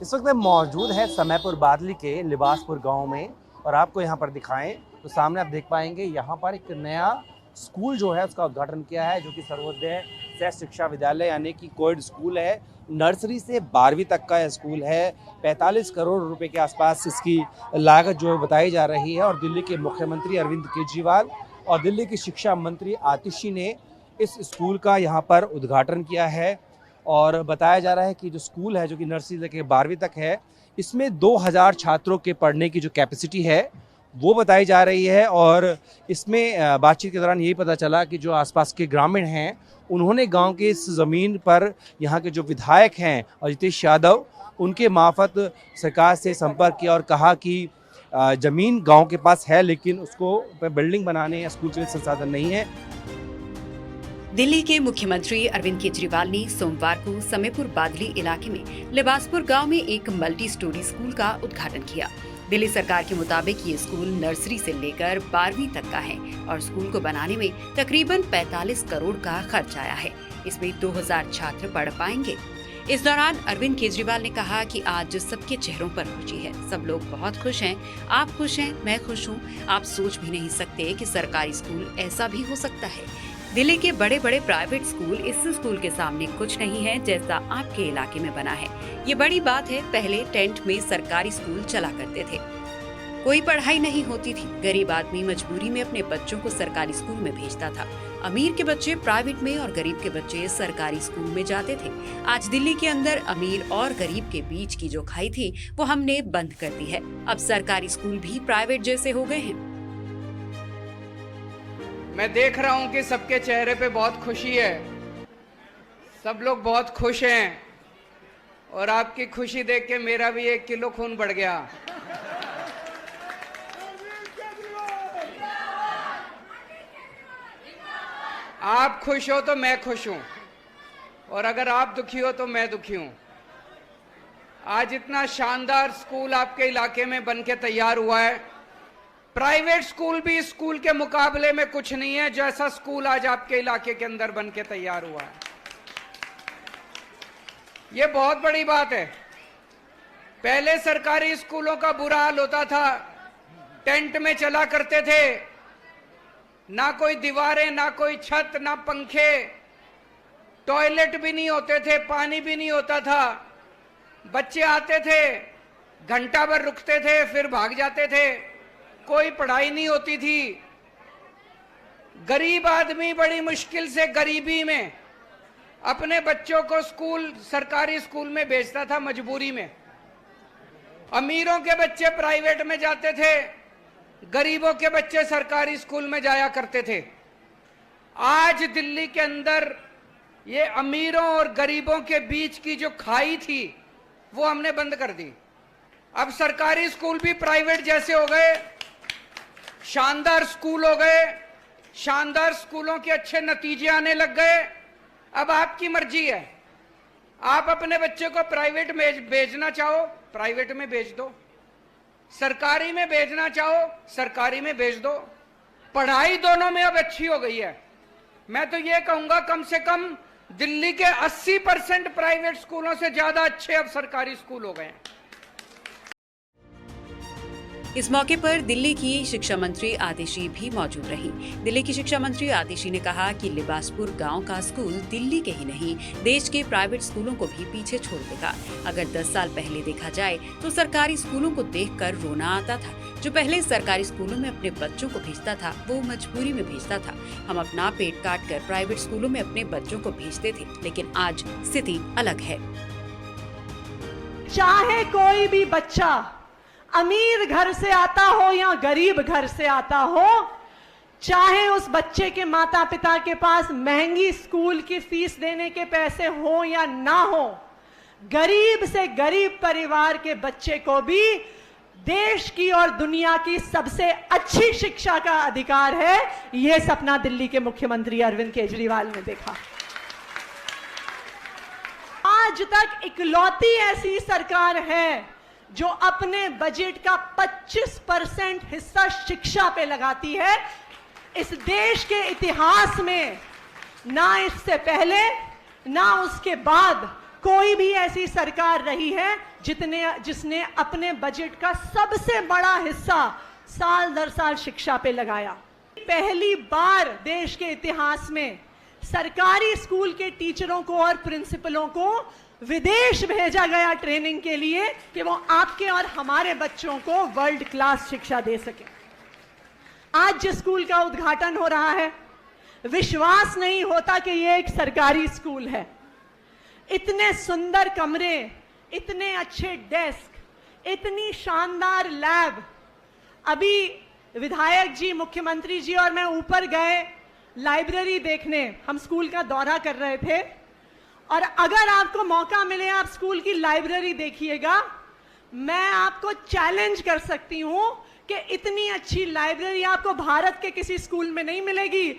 इस वक्त मैं मौजूद है समयपुर बादली के लिबासपुर गांव में और आपको यहां पर दिखाएं तो सामने आप देख पाएंगे यहां पर एक नया स्कूल जो है उसका उद्घाटन किया है, जो कि सर्वोदय सह शिक्षा विद्यालय यानी कि कोएड स्कूल है। नर्सरी से 12वीं तक का यह स्कूल है। 45 करोड़ रुपए के आसपास इसकी लागत जो बताई जा रही है और दिल्ली के मुख्यमंत्री अरविंद केजरीवाल और दिल्ली की शिक्षा मंत्री आतिशी ने इस स्कूल का यहाँ पर उद्घाटन किया है। और बताया जा रहा है कि जो स्कूल है, जो कि नर्सरी से 12वीं तक है, इसमें 2000 छात्रों के पढ़ने की जो कैपेसिटी है वो बताई जा रही है। और इसमें बातचीत के दौरान यही पता चला कि जो आसपास के ग्रामीण हैं उन्होंने गांव के इस ज़मीन पर यहाँ के जो विधायक हैं अजितेश यादव, उनके मार्फत सरकार से संपर्क किया और कहा कि ज़मीन गांव के पास है लेकिन उसको बिल्डिंग बनाने या स्कूल के लिए संसाधन नहीं है। दिल्ली के मुख्यमंत्री अरविंद केजरीवाल ने सोमवार को समयपुर बादली इलाके में लिबासपुर गांव में एक मल्टी स्टोरी स्कूल का उद्घाटन किया। दिल्ली सरकार के मुताबिक ये स्कूल नर्सरी से लेकर 12वीं तक का है और स्कूल को बनाने में तकरीबन 45 करोड़ का खर्च आया है। इसमें 2000 छात्र पढ़ पाएंगे। इस दौरान अरविंद केजरीवाल ने कहा कि आज सबके चेहरों पर खुशी है, सब लोग बहुत खुश हैं, आप खुश हैं, मैं खुश हूँ। आप सोच भी नहीं सकते कि सरकारी स्कूल ऐसा भी हो सकता है। दिल्ली के बड़े बड़े प्राइवेट स्कूल इस स्कूल के सामने कुछ नहीं है जैसा आपके इलाके में बना है। ये बड़ी बात है। पहले टेंट में सरकारी स्कूल चला करते थे, कोई पढ़ाई नहीं होती थी। गरीब आदमी मजबूरी में अपने बच्चों को सरकारी स्कूल में भेजता था। अमीर के बच्चे प्राइवेट में और गरीब के बच्चे सरकारी स्कूल में जाते थे। आज दिल्ली के अंदर अमीर और गरीब के बीच की जो खाई थी वो हमने बंद कर दी है। अब सरकारी स्कूल भी प्राइवेट जैसे हो गए हैं। मैं देख रहा हूं कि सबके चेहरे पे बहुत खुशी है, सब लोग बहुत खुश हैं और आपकी खुशी देख के मेरा भी 1 किलो खून बढ़ गया। आप खुश हो तो मैं खुश हूं और अगर आप दुखी हो तो मैं दुखी हूं। आज इतना शानदार स्कूल आपके इलाके में बनके तैयार हुआ है। प्राइवेट स्कूल भी स्कूल के मुकाबले में कुछ नहीं है जैसा स्कूल आज आपके इलाके के अंदर बनके तैयार हुआ है। ये बहुत बड़ी बात है। पहले सरकारी स्कूलों का बुरा हाल होता था, टेंट में चला करते थे, ना कोई दीवारें, ना कोई छत, ना पंखे, टॉयलेट भी नहीं होते थे, पानी भी नहीं होता था। बच्चे आते थे, घंटा भर रुकते थे, फिर भाग जाते थे। कोई पढ़ाई नहीं होती थी। गरीब आदमी बड़ी मुश्किल से गरीबी में अपने बच्चों को स्कूल, सरकारी स्कूल में भेजता था मजबूरी में। अमीरों के बच्चे प्राइवेट में जाते थे, गरीबों के बच्चे सरकारी स्कूल में जाया करते थे। आज दिल्ली के अंदर ये अमीरों और गरीबों के बीच की जो खाई थी वो हमने बंद कर दी। अब सरकारी स्कूल भी प्राइवेट जैसे हो गए, शानदार स्कूल हो गए, शानदार स्कूलों के अच्छे नतीजे आने लग गए। अब आपकी मर्जी है, आप अपने बच्चे को प्राइवेट में भेजना चाहो प्राइवेट में भेज दो, सरकारी में भेजना चाहो सरकारी में भेज दो। पढ़ाई दोनों में अब अच्छी हो गई है। मैं तो ये कहूंगा कम से कम दिल्ली के 80% प्राइवेट स्कूलों से ज्यादा अच्छे अब सरकारी स्कूल हो गए हैं। इस मौके पर दिल्ली की शिक्षा मंत्री आतिशी भी मौजूद रही। दिल्ली की शिक्षा मंत्री आतिशी ने कहा कि लिबासपुर गांव का स्कूल दिल्ली के ही नहीं देश के प्राइवेट स्कूलों को भी पीछे छोड़ देगा। अगर 10 साल पहले देखा जाए तो सरकारी स्कूलों को देखकर रोना आता था। जो पहले सरकारी स्कूलों में अपने बच्चों को भेजता था वो मजबूरी में भेजता था। हम अपना पेट काट कर प्राइवेट स्कूलों में अपने बच्चों को भेजते थे, लेकिन आज स्थिति अलग है। चाहे कोई भी बच्चा अमीर घर से आता हो या गरीब घर से आता हो, चाहे उस बच्चे के माता पिता के पास महंगी स्कूल की फीस देने के पैसे हो या ना हो, गरीब से गरीब परिवार के बच्चे को भी देश की और दुनिया की सबसे अच्छी शिक्षा का अधिकार है। यह सपना दिल्ली के मुख्यमंत्री अरविंद केजरीवाल ने देखा। आज तक इकलौती ऐसी सरकार है जो अपने बजट का 25% हिस्सा शिक्षा पे लगाती है। इस देश के इतिहास में ना इससे पहले ना उसके बाद कोई भी ऐसी सरकार रही है जिसने अपने बजट का सबसे बड़ा हिस्सा साल दर साल शिक्षा पे लगाया। पहली बार देश के इतिहास में सरकारी स्कूल के टीचरों को और प्रिंसिपलों को विदेश भेजा गया ट्रेनिंग के लिए कि वो आपके और हमारे बच्चों को वर्ल्ड क्लास शिक्षा दे सके। आज जिस स्कूल का उद्घाटन हो रहा है, विश्वास नहीं होता कि ये एक सरकारी स्कूल है। इतने सुंदर कमरे, इतने अच्छे डेस्क, इतनी शानदार लैब। अभी विधायक जी, मुख्यमंत्री जी और मैं ऊपर गए लाइब्रेरी देखने, हम स्कूल का दौरा कर रहे थे, और अगर आपको मौका मिले आप स्कूल की लाइब्रेरी देखिएगा। मैं आपको चैलेंज कर सकती हूं कि इतनी अच्छी लाइब्रेरी आपको भारत के किसी स्कूल में नहीं मिलेगी।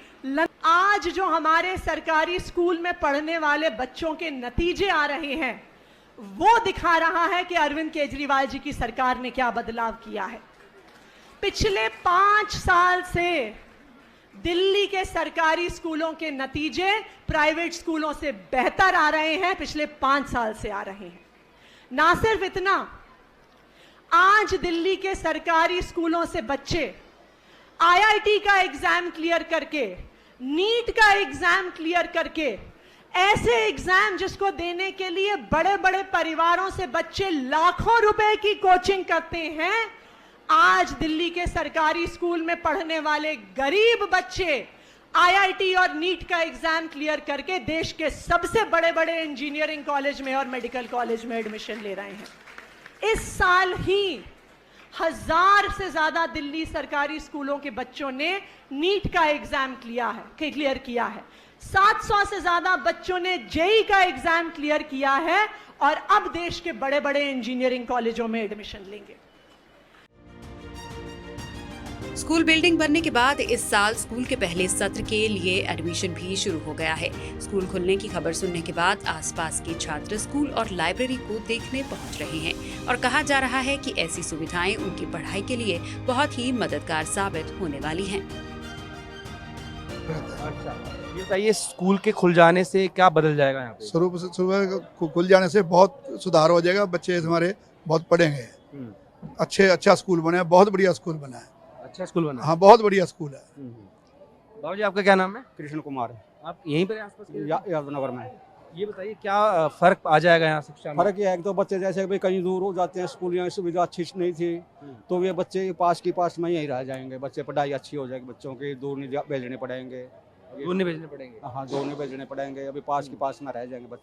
आज जो हमारे सरकारी स्कूल में पढ़ने वाले बच्चों के नतीजे आ रहे हैं, वो दिखा रहा है कि अरविंद केजरीवाल जी की सरकार ने क्या बदलाव किया है। पिछले 5 साल से दिल्ली के सरकारी स्कूलों के नतीजे प्राइवेट स्कूलों से बेहतर आ रहे हैं, पिछले 5 साल से आ रहे हैं। ना सिर्फ इतना, आज दिल्ली के सरकारी स्कूलों से बच्चे आईआईटी का एग्जाम क्लियर करके, नीट का एग्जाम क्लियर करके, ऐसे एग्जाम जिसको देने के लिए बड़े बड़े परिवारों से बच्चे लाखों रुपए की कोचिंग करते हैं, आज दिल्ली के सरकारी स्कूल में पढ़ने वाले गरीब बच्चे आईआईटी और नीट का एग्जाम क्लियर करके देश के सबसे बड़े बड़े इंजीनियरिंग कॉलेज में और मेडिकल कॉलेज में एडमिशन ले रहे हैं। इस साल ही 1000 से ज्यादा दिल्ली सरकारी स्कूलों के बच्चों ने नीट का एग्जाम क्लियर किया है। 700 से ज्यादा बच्चों ने जेई का एग्जाम क्लियर किया है और अब देश के बड़े बड़े इंजीनियरिंग कॉलेजों में एडमिशन लेंगे। स्कूल बिल्डिंग बनने के बाद इस साल स्कूल के पहले सत्र के लिए एडमिशन भी शुरू हो गया है। स्कूल खुलने की खबर सुनने के बाद आसपास के छात्र स्कूल और लाइब्रेरी को देखने पहुंच रहे हैं और कहा जा रहा है कि ऐसी सुविधाएं उनकी पढ़ाई के लिए बहुत ही मददगार साबित होने वाली हैं। अच्छा, ये बताइए स्कूल के खुल जाने से क्या बदल जाएगा यहाँ पे? सुबह खुल जाने से बहुत सुधार हो जाएगा। बच्चे हमारे बहुत पढ़ेंगे। अच्छा स्कूल बना है, बहुत बढ़िया स्कूल बना है। अच्छा स्कूल बना? हाँ, बहुत बढ़िया स्कूल है। बाबू जी, आपका क्या नाम है? कृष्ण कुमार, आप यहीं पर आसपास के? यादवनगर में। ये बताइए क्या फर्क आ जाएगा यहाँ शिक्षा में? फर्क ये है कि तो बच्चे जैसे भी कहीं दूर हो जाते हैं, स्कूल यहाँ सुविधा अच्छी नहीं थी, तो ये बच्चे पास में यहीं रह जाएंगे। बच्चे पढ़ाई अच्छी हो जाएगी, बच्चों के दूर नहीं भेजने पड़ेंगे। दूर नहीं भेजने पड़ेंगे? हाँ, दूर नहीं भेजने पड़ेंगे। अभी पास में रह जाएंगे बच्चे।